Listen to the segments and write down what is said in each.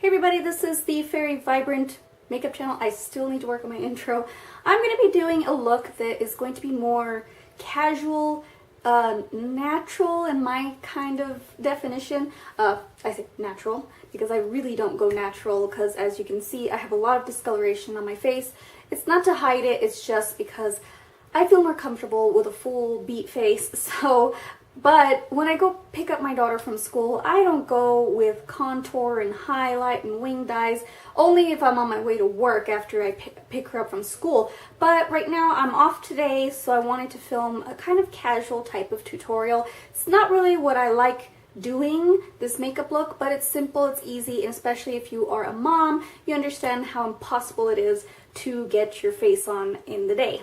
Hey everybody, this is the Very Vibrant Makeup channel. I still need to work on my intro. I'm going to be doing a look that is going to be more casual, natural in my kind of definition. I say natural because I really don't go natural because, as you can see, I have a lot of discoloration on my face. It's not to hide it, it's just because I feel more comfortable with a full beat face. But when I go pick up my daughter from school, I don't go with contour and highlight and winged eyes, only if I'm on my way to work after I pick her up from school. But right now I'm off today, so I wanted to film a kind of casual type of tutorial. It's not really what I like doing, this makeup look, but it's simple, it's easy, and especially if you are a mom, you understand how impossible it is to get your face on in the day.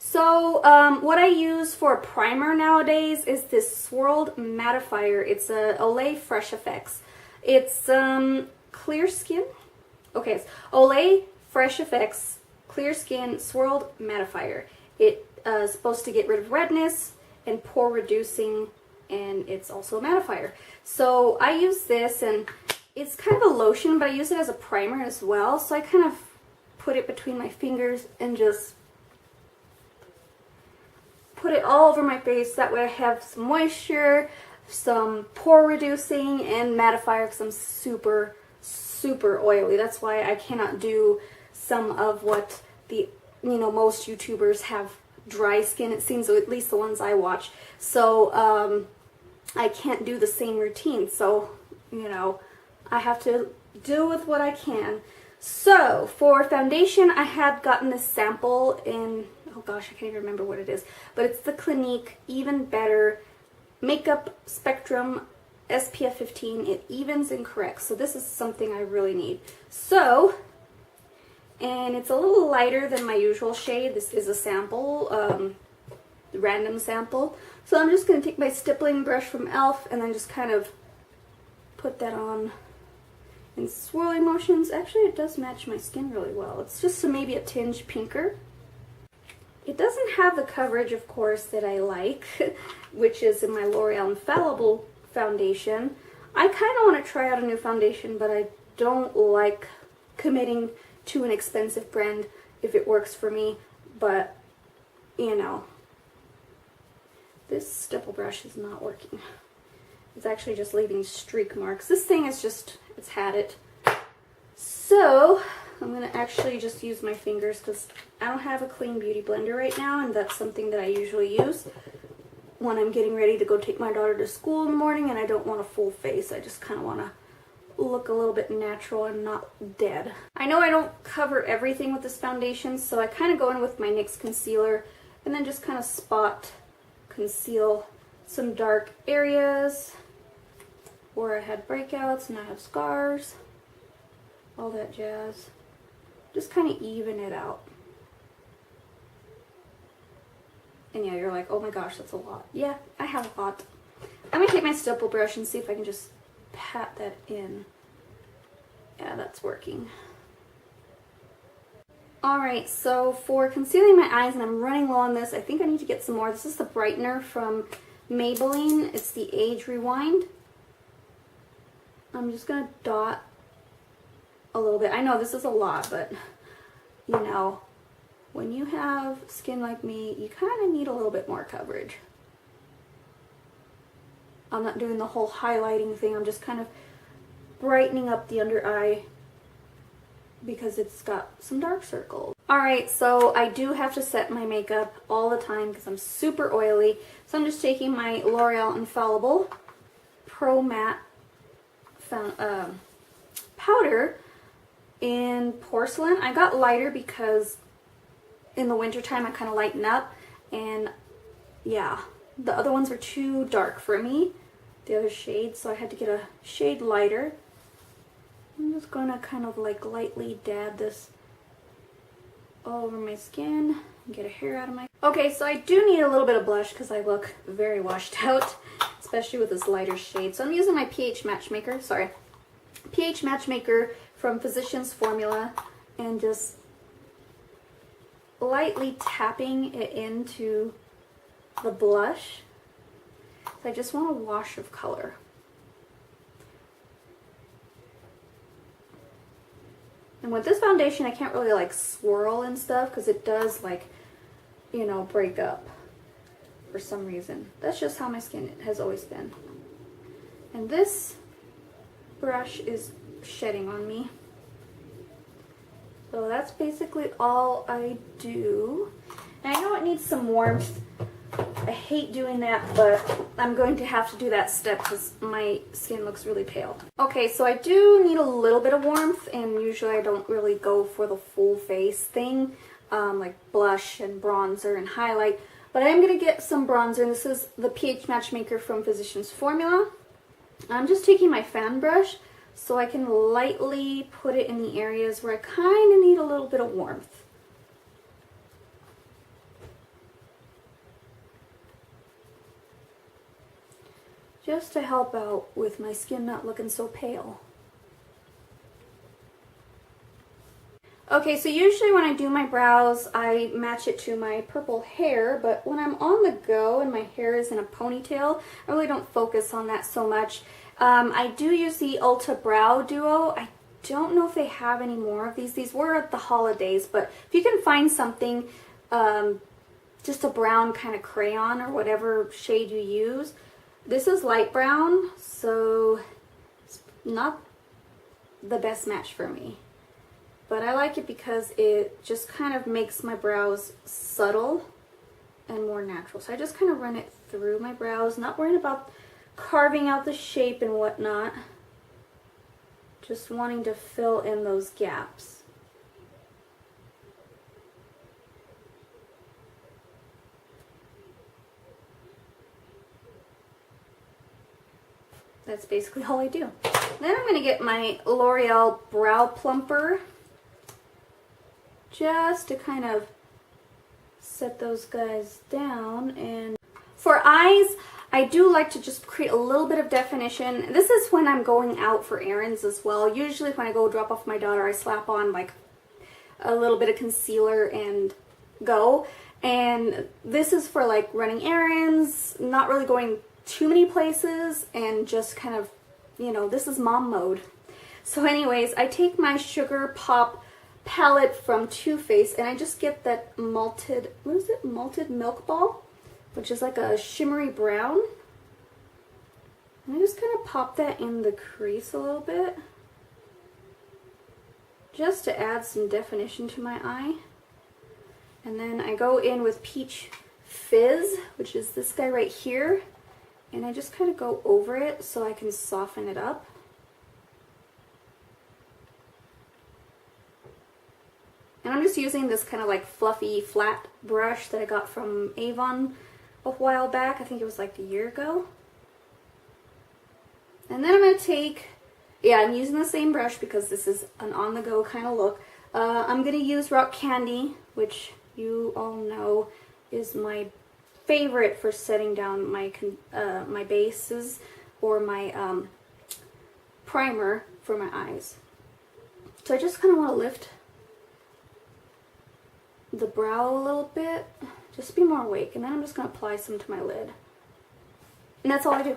So what I use for a primer nowadays is this swirled mattifier. It's a Olay Fresh Effects. It's clear skin. Okay, it's Olay Fresh Effects Clear Skin Swirled Mattifier. It is supposed to get rid of redness and pore reducing, and it's also a mattifier. So I use this, and it's kind of a lotion, but I use it as a primer as well. So I kind of put it between my fingers and just put it all over my face. That way I have some moisture, some pore reducing, and mattifier because I'm super oily. That's why I cannot do some of what the most YouTubers have dry skin. It seems, at least the ones I watch. So I can't do the same routine. So I have to deal with what I can. So for foundation, I had gotten this sample in, oh gosh, I can't even remember what it is, but it's the Clinique Even Better Makeup Spectrum SPF 15. It evens and corrects, so this is something I really need. So, and it's a little lighter than my usual shade. This is a sample, random sample. So I'm just going to take my stippling brush from e.l.f. and then just kind of put that on in swirling motions. Actually, it does match my skin really well. It's just maybe a tinge pinker. It doesn't have the coverage, of course, that I like, which is in my L'Oreal Infallible foundation. I kind of want to try out a new foundation, but I don't like committing to an expensive brand if it works for me. But, this stipple brush is not working. It's actually just leaving streak marks. This thing is just, it's had it. So I'm going to actually just use my fingers because I don't have a clean beauty blender right now, and that's something that I usually use when I'm getting ready to go take my daughter to school in the morning and I don't want a full face. I just kind of want to look a little bit natural and not dead. I know I don't cover everything with this foundation, so I kind of go in with my NYX concealer and then just kind of spot conceal some dark areas where I had breakouts and I have scars, all that jazz. Just kind of even it out. And yeah, you're like, oh my gosh, that's a lot. Yeah, I have a lot. I'm gonna take my stipple brush and see if I can just pat that in. Yeah, that's working. Alright, so for concealing my eyes, and I'm running low on this, I think I need to get some more. This is the brightener from Maybelline. It's the Age Rewind. I'm just going to dot a little bit. I know this is a lot, but when you have skin like me, you kind of need a little bit more coverage. I'm not doing the whole highlighting thing. I'm just kind of brightening up the under eye because it's got some dark circles. Alright, so I do have to set my makeup all the time because I'm super oily. So I'm just taking my L'Oreal Infallible Pro Matte powder in porcelain. I got lighter because in the wintertime I kind of lighten up, and yeah, the other ones were too dark for me, the other shades, so I had to get a shade lighter. I'm just gonna kind of like lightly dab this all over my skin and get a hair out of my... Okay, so I do need a little bit of blush because I look very washed out, especially with this lighter shade. So I'm using my pH Matchmaker, pH Matchmaker from Physicians Formula, and just lightly tapping it into the blush. So I just want a wash of color. And with this foundation, I can't really like swirl and stuff because it does like, you know, break up for some reason. That's just how my skin has always been. And this brush is shedding on me. So that's basically all I do. And I know it needs some warmth. I hate doing that, but I'm going to have to do that step because my skin looks really pale. Okay, so I do need a little bit of warmth, and usually I don't really go for the full face thing, like blush and bronzer and highlight. But I am going to get some bronzer, and this is the pH Matchmaker from Physicians Formula. I'm just taking my fan brush so I can lightly put it in the areas where I kind of need a little bit of warmth. Just to help out with my skin not looking so pale. Okay, so usually when I do my brows, I match it to my purple hair, but when I'm on the go and my hair is in a ponytail, I really don't focus on that so much. I do use the ULTA Brow Duo. I don't know if they have any more of these. These were at the holidays, but if you can find something, just a brown kind of crayon or whatever shade you use. This is light brown, so it's not the best match for me. But I like it because it just kind of makes my brows subtle and more natural. So I just kind of run it through my brows, not worrying about carving out the shape and whatnot. Just wanting to fill in those gaps. That's basically all I do. Then I'm going to get my L'Oreal Brow Plumper just to kind of set those guys down. And for eyes, I do like to just create a little bit of definition. This is when I'm going out for errands as well. Usually when I go drop off my daughter, I slap on like a little bit of concealer and go. And this is for like running errands, not really going too many places, and just kind of, you know, this is mom mode. So anyways, I take my Sugar Pop palette from Too Faced, and I just get that malted, what is it, malted milk ball, which is like a shimmery brown. And I just kind of pop that in the crease a little bit, just to add some definition to my eye. And then I go in with Peach Fizz, which is this guy right here. And I just kind of go over it so I can soften it up. And I'm just using this kind of like fluffy flat brush that I got from Avon a while back. I think it was like a year ago. And then I'm going to take, yeah, I'm using the same brush because this is an on-the-go kind of look. I'm going to use Rock Candy, which you all know is my favorite for setting down my my bases or my primer for my eyes. So I just kind of want to lift the brow a little bit, just be more awake, and then I'm just going to apply some to my lid. And that's all I do.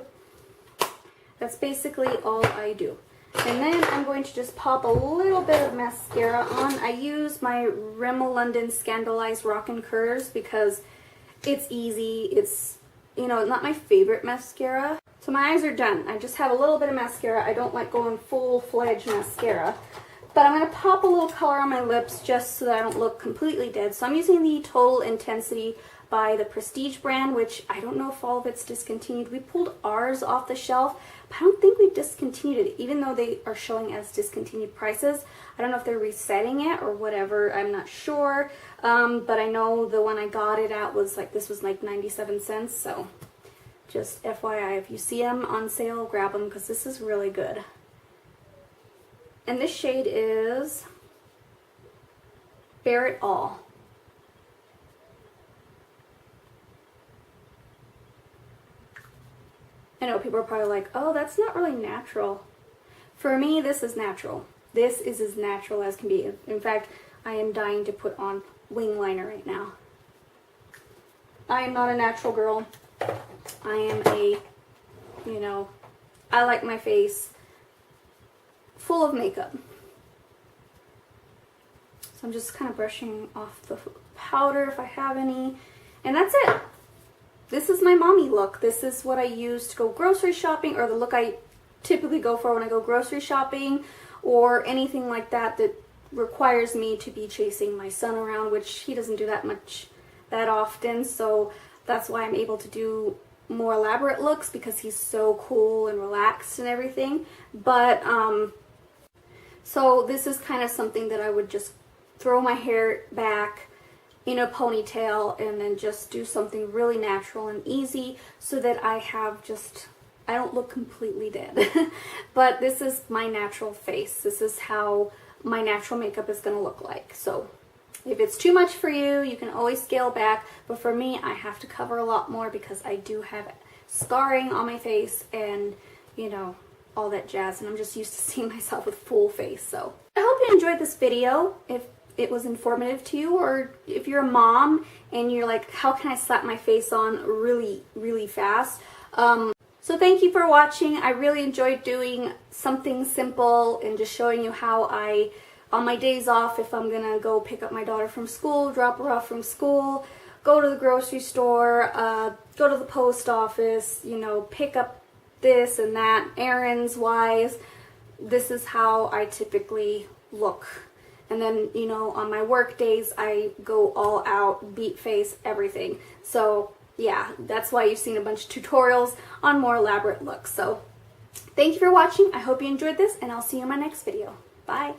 That's basically all I do. And then I'm going to just pop a little bit of mascara on. I use my Rimmel London Scandalized Rockin Curves because it's easy. It's, you know, not my favorite mascara. So my eyes are done. I just have a little bit of mascara. I don't like going full-fledged mascara. But I'm going to pop a little color on my lips just so that I don't look completely dead. So I'm using the Total Intensity by the Prestige brand, which I don't know if all of it's discontinued. We pulled ours off the shelf, but I don't think we discontinued it, even though they are showing as discontinued prices. I don't know if they're resetting it or whatever. I'm not sure. But I know the one I got it at was like, this was like 97 cents. So just FYI, if you see them on sale, grab them because this is really good. And this shade is Bare It All. I know people are probably like, oh, that's not really natural. For me, this is natural. This is as natural as can be. In fact, I am dying to put on wing liner right now. I am not a natural girl. I am a, you know, I like my face full of makeup. So I'm just kind of brushing off the powder if I have any. And that's it. This is my mommy look. This is what I use to go grocery shopping, or the look I typically go for when I go grocery shopping, or anything like that that requires me to be chasing my son around, which he doesn't do that often. So that's why I'm able to do more elaborate looks, because he's so cool and relaxed and everything. But so this is kind of something that I would just throw my hair back in a ponytail and then just do something really natural and easy, so that I don't look completely dead. But this is my natural face. This is how my natural makeup is going to look like. So if it's too much for you, you can always scale back. But for me, I have to cover a lot more because I do have scarring on my face and, you know, all that jazz. And I'm just used to seeing myself with full face. So I hope you enjoyed this video. If it was informative to you, or if you're a mom and you're like, how can I slap my face on really, really fast? So thank you for watching. I really enjoyed doing something simple and just showing you how I, on my days off, if I'm gonna go pick up my daughter from school, drop her off from school, go to the grocery store, go to the post office, you know, pick up this and that, errands wise, this is how I typically look. And then, you know, on my work days, I go all out, beat face, everything. So yeah, that's why you've seen a bunch of tutorials on more elaborate looks. So thank you for watching. I hope you enjoyed this, and I'll see you in my next video. Bye.